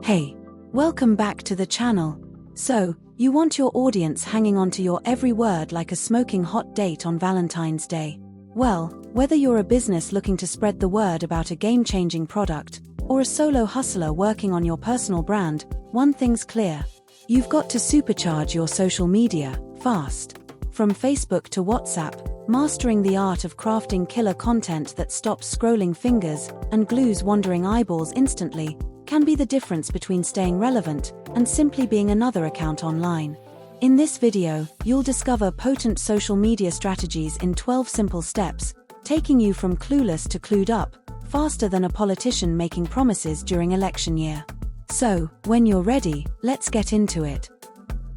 Hey, welcome back to the channel. So, you want your audience hanging on to your every word like a smoking hot date on Valentine's Day? Well, whether you're a business looking to spread the word about a game-changing product, or a solo hustler working on your personal brand, one thing's clear. You've got to supercharge your social media, fast. From Facebook to WhatsApp, mastering the art of crafting killer content that stops scrolling fingers and glues wandering eyeballs instantly, can be the difference between staying relevant and simply being another account online. In this video, you'll discover potent social media strategies in 12 simple steps, taking you from clueless to clued up, faster than a politician making promises during election year. So, when you're ready, let's get into it.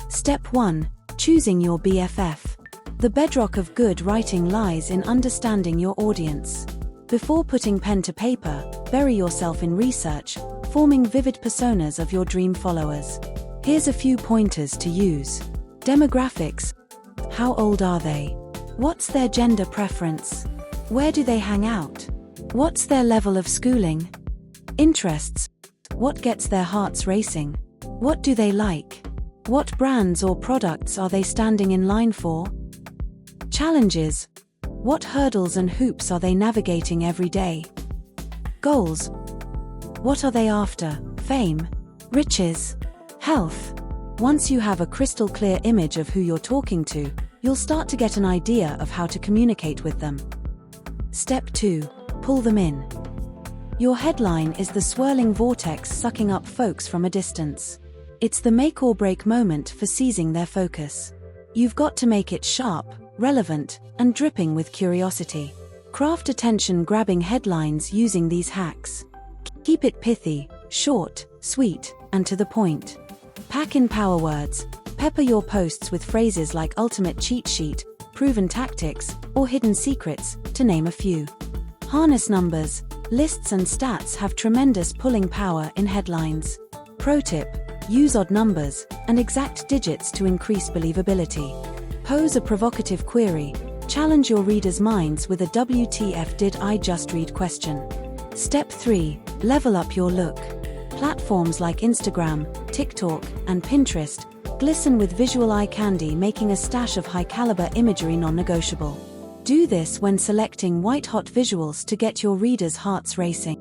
Step 1. Choosing your BFF. The bedrock of good writing lies in understanding your audience. Before putting pen to paper, bury yourself in research, forming vivid personas of your dream followers. Here's a few pointers to use. Demographics. How old are they? What's their gender preference? Where do they hang out? What's their level of schooling? Interests. What gets their hearts racing? What do they like? What brands or products are they standing in line for? Challenges. What hurdles and hoops are they navigating every day? Goals. What are they after? Fame? Riches? Health? Once you have a crystal clear image of who you're talking to, you'll start to get an idea of how to communicate with them. Step 2. Pull them in. Your headline is the swirling vortex sucking up folks from a distance. It's the make or break moment for seizing their focus. You've got to make it sharp, relevant, and dripping with curiosity. Craft attention-grabbing headlines using these hacks. Keep it pithy, short, sweet, and to the point. Pack in power words. Pepper your posts with phrases like ultimate cheat sheet, proven tactics, or hidden secrets, to name a few. Harness numbers. Lists and stats have tremendous pulling power in headlines. Pro tip: use odd numbers and exact digits to increase believability. Pose a provocative query. Challenge your readers' minds with a WTF did I just read question. Step 3. Level up your look. Platforms like Instagram, TikTok, and Pinterest glisten with visual eye candy, making a stash of high-caliber imagery non-negotiable. Do this when selecting white-hot visuals to get your readers' hearts racing.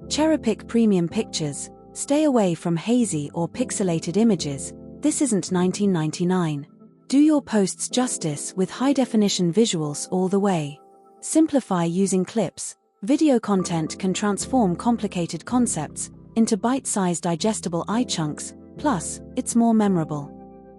Cherry-pick premium pictures. Stay away from hazy or pixelated images. This isn't 1999. Do your posts justice with high-definition visuals all the way. Simplify using clips. Video content can transform complicated concepts into bite-sized digestible eye chunks, plus, it's more memorable.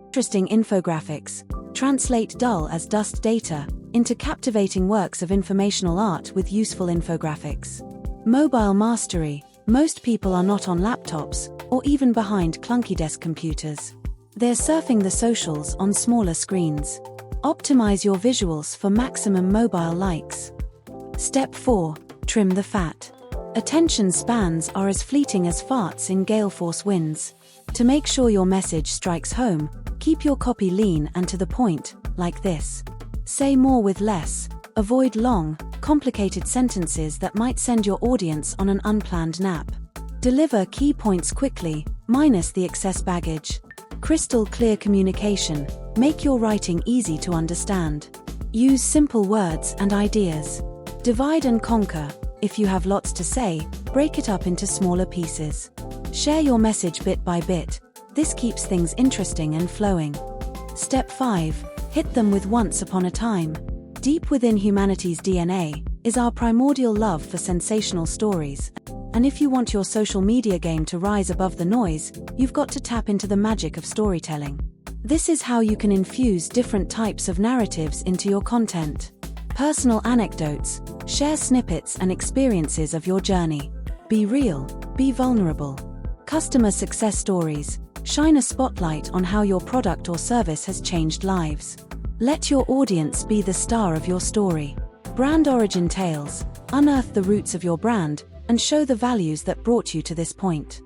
Interesting infographics. Translate dull as dust data into captivating works of informational art with useful infographics. Mobile mastery. Most people are not on laptops, or even behind clunky desk computers. They're surfing the socials on smaller screens. Optimize your visuals for maximum mobile likes. Step 4. Trim the fat. Attention spans are as fleeting as farts in gale force winds. To make sure your message strikes home, keep your copy lean and to the point, like this. Say more with less. Avoid long, complicated sentences that might send your audience on an unplanned nap. Deliver key points quickly, minus the excess baggage. Crystal clear communication. Make your writing easy to understand. Use simple words and ideas. Divide and conquer. If you have lots to say, break it up into smaller pieces. Share your message bit by bit. This keeps things interesting and flowing. Step 5. Hit them with once upon a time. Deep within humanity's DNA is our primordial love for sensational stories. And if you want your social media game to rise above the noise, you've got to tap into the magic of storytelling. This is how you can infuse different types of narratives into your content. Personal anecdotes. Share snippets and experiences of your journey. Be real, be vulnerable. Customer success stories. Shine a spotlight on how your product or service has changed lives. Let your audience be the star of your story. Brand origin tales. Unearth the roots of your brand and show the values that brought you to this point.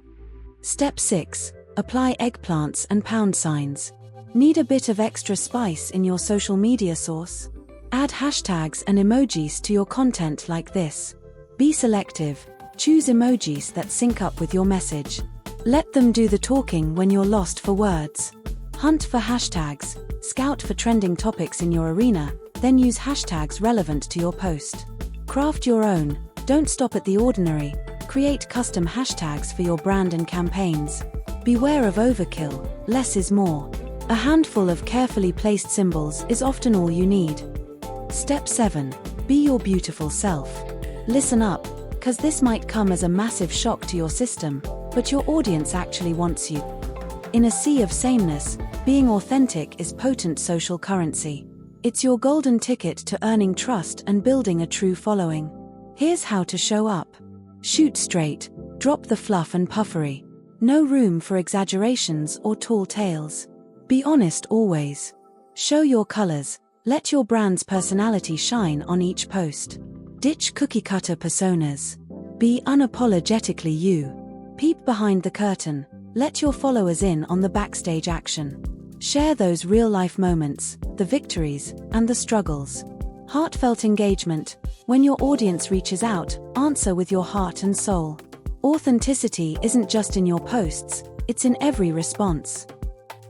Step 6. Apply eggplants and pound signs. Need a bit of extra spice in your social media sauce? Add hashtags and emojis to your content like this. Be selective. Choose emojis that sync up with your message. Let them do the talking when you're lost for words. Hunt for hashtags, scout for trending topics in your arena, then use hashtags relevant to your post. Craft your own, don't stop at the ordinary, create custom hashtags for your brand and campaigns. Beware of overkill, less is more. A handful of carefully placed symbols is often all you need. Step 7. Be your beautiful self. Listen up, cause this might come as a massive shock to your system, but your audience actually wants you. In a sea of sameness, being authentic is potent social currency. It's your golden ticket to earning trust and building a true following. Here's how to show up. Shoot straight, drop the fluff and puffery. No room for exaggerations or tall tales. Be honest always. Show your colors, let your brand's personality shine on each post. Ditch cookie-cutter personas. Be unapologetically you. Peep behind the curtain, let your followers in on the backstage action. Share those real-life moments, the victories, and the struggles. Heartfelt engagement. When your audience reaches out, answer with your heart and soul. Authenticity isn't just in your posts, it's in every response.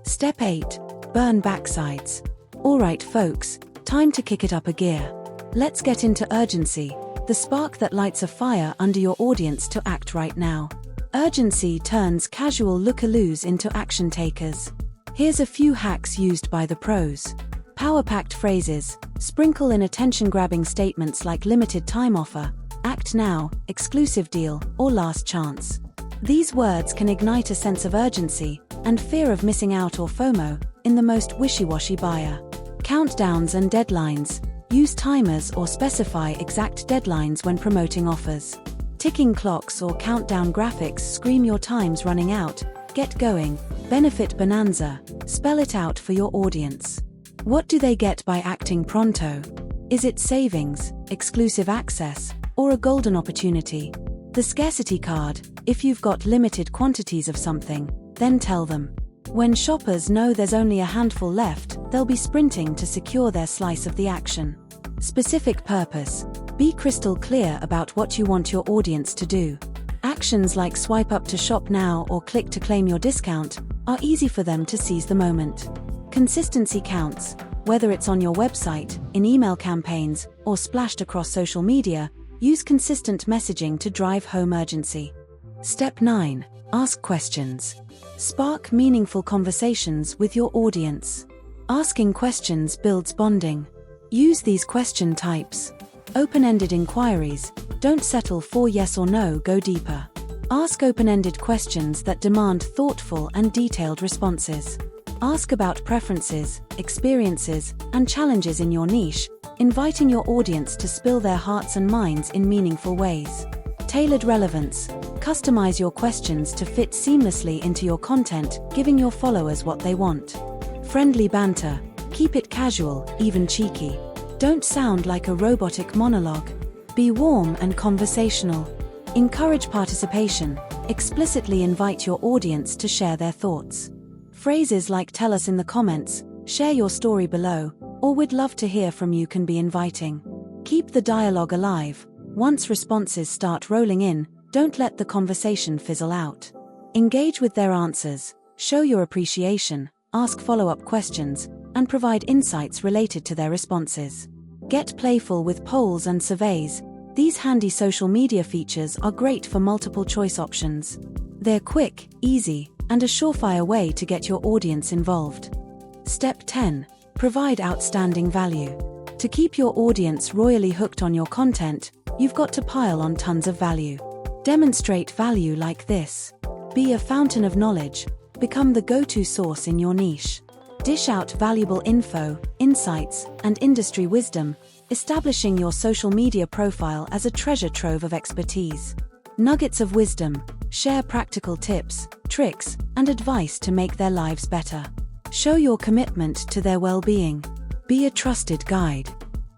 Step 8. Burn backsides. Alright folks, time to kick it up a gear. Let's get into urgency, the spark that lights a fire under your audience to act right now. Urgency turns casual lookaloos into action takers. Here's a few hacks used by the pros. Power-packed phrases. Sprinkle in attention-grabbing statements like limited time offer, act now, exclusive deal, or last chance. These words can ignite a sense of urgency and fear of missing out or FOMO in the most wishy-washy buyer. Countdowns and deadlines. Use timers or specify exact deadlines when promoting offers. Ticking clocks or countdown graphics scream your time's running out. Get going. Benefit bonanza. Spell it out for your audience. What do they get by acting pronto? Is it savings, exclusive access, or a golden opportunity? The scarcity card. If you've got limited quantities of something, then tell them. When shoppers know there's only a handful left, they'll be sprinting to secure their slice of the action. Specific purpose. Be crystal clear about what you want your audience to do. Actions like swipe up to shop now or click to claim your discount are easy for them to seize the moment. Consistency counts. Whether it's on your website, in email campaigns, or splashed across social media, use consistent messaging to drive home urgency. Step 9. Ask questions. Spark meaningful conversations with your audience. Asking questions builds bonding. Use these question types. Open-ended inquiries. Don't settle for yes or no, go deeper. Ask open-ended questions that demand thoughtful and detailed responses. Ask about preferences, experiences, and challenges in your niche, inviting your audience to spill their hearts and minds in meaningful ways. Tailored relevance. Customize your questions to fit seamlessly into your content, giving your followers what they want. Friendly banter. Keep it casual, even cheeky. Don't sound like a robotic monologue. Be warm and conversational. Encourage participation. Explicitly invite your audience to share their thoughts. Phrases like tell us in the comments, share your story below, or we'd love to hear from you can be inviting. Keep the dialogue alive. Once responses start rolling in, don't let the conversation fizzle out. Engage with their answers, show your appreciation, ask follow-up questions, and provide insights related to their responses. Get playful with polls and surveys. These handy social media features are great for multiple choice options. They're quick, easy, and a surefire way to get your audience involved. Step 10. Provide outstanding value. To keep your audience royally hooked on your content, you've got to pile on tons of value. Demonstrate value like this. Be a fountain of knowledge. Become the go-to source in your niche. Dish out valuable info, insights, and industry wisdom, establishing your social media profile as a treasure trove of expertise. Nuggets of wisdom. Share practical tips, tricks, and advice to make their lives better. Show your commitment to their well-being. Be a trusted guide.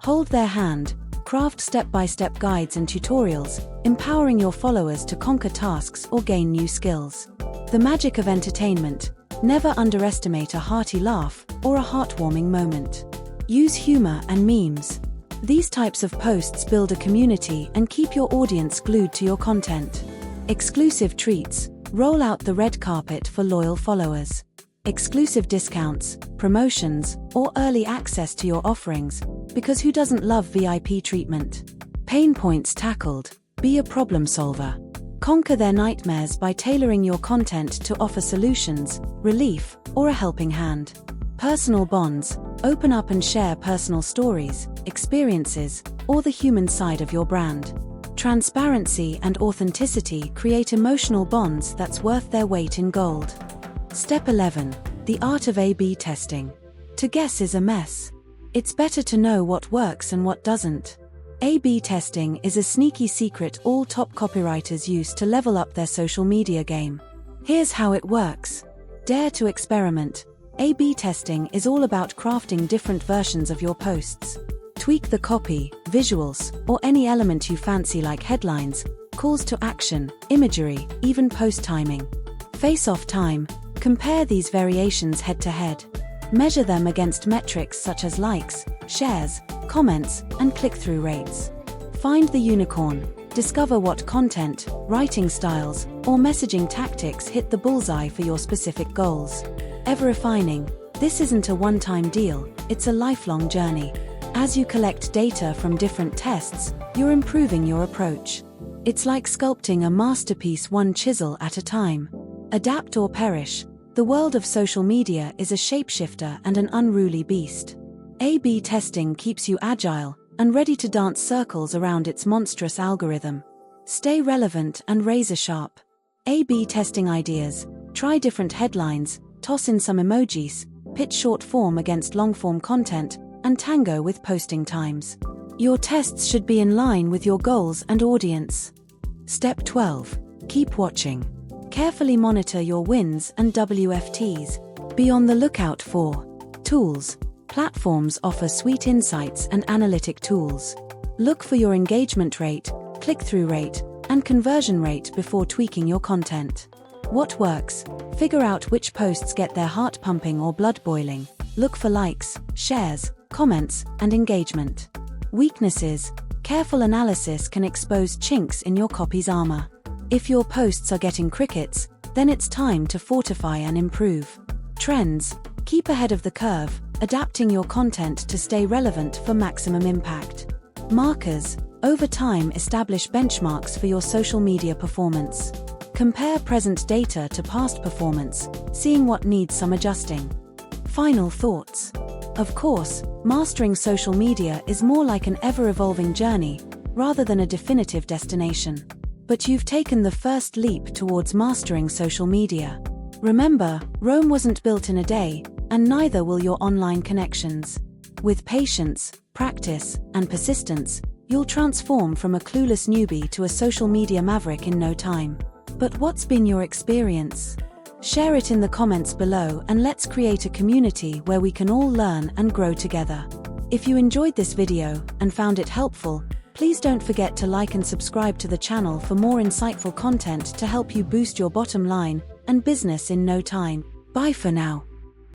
Hold their hand. Craft step-by-step guides and tutorials, empowering your followers to conquer tasks or gain new skills. The magic of entertainment. Never underestimate a hearty laugh or a heartwarming moment. Use humor and memes. These types of posts build a community and keep your audience glued to your content. Exclusive treats. Roll out the red carpet for loyal followers. Exclusive discounts, promotions, or early access to your offerings, because who doesn't love VIP treatment? Pain points tackled. Be a problem solver. Conquer their nightmares by tailoring your content to offer solutions, relief, or a helping hand. Personal bonds. Open up and share personal stories, experiences, or the human side of your brand. Transparency and authenticity create emotional bonds that's worth their weight in gold. Step 11. The art of A/B testing. To guess is a mess. It's better to know what works and what doesn't. A/B testing is a sneaky secret all top copywriters use to level up their social media game. Here's how it works. Dare to experiment. A/B testing is all about crafting different versions of your posts. Tweak the copy, visuals, or any element you fancy like headlines, calls to action, imagery, even post timing. Face-off time. Compare these variations head-to-head. Measure them against metrics such as likes, shares, comments, and click-through rates. Find the unicorn. Discover what content, writing styles, or messaging tactics hit the bullseye for your specific goals. Ever refining. This isn't a one-time deal, it's a lifelong journey. As you collect data from different tests, you're improving your approach. It's like sculpting a masterpiece one chisel at a time. Adapt or perish. The world of social media is a shapeshifter and an unruly beast. A/B testing keeps you agile and ready to dance circles around its monstrous algorithm. Stay relevant and razor sharp. A/B testing ideas. Try different headlines, toss in some emojis, pitch short form against long form content, and tango with posting times. Your tests should be in line with your goals and audience. Step 12. Keep watching. Carefully monitor your wins and WFTs. Be on the lookout for tools. Platforms offer sweet insights and analytic tools. Look for your engagement rate, click-through rate, and conversion rate before tweaking your content. What works? Figure out which posts get their heart pumping or blood boiling. Look for likes, shares, comments, and engagement. Weaknesses. Careful analysis can expose chinks in your copy's armor. If your posts are getting crickets, then it's time to fortify and improve. Trends. Keep ahead of the curve, adapting your content to stay relevant for maximum impact. Markers. Over time, establish benchmarks for your social media performance. Compare present data to past performance, seeing what needs some adjusting. Final thoughts. Of course, mastering social media is more like an ever-evolving journey, rather than a definitive destination. But you've taken the first leap towards mastering social media. Remember, Rome wasn't built in a day, and neither will your online connections. With patience, practice, and persistence, you'll transform from a clueless newbie to a social media maverick in no time. But what's been your experience? Share it in the comments below and let's create a community where we can all learn and grow together. If you enjoyed this video and found it helpful, please don't forget to like and subscribe to the channel for more insightful content to help you boost your bottom line and business in no time. Bye for now.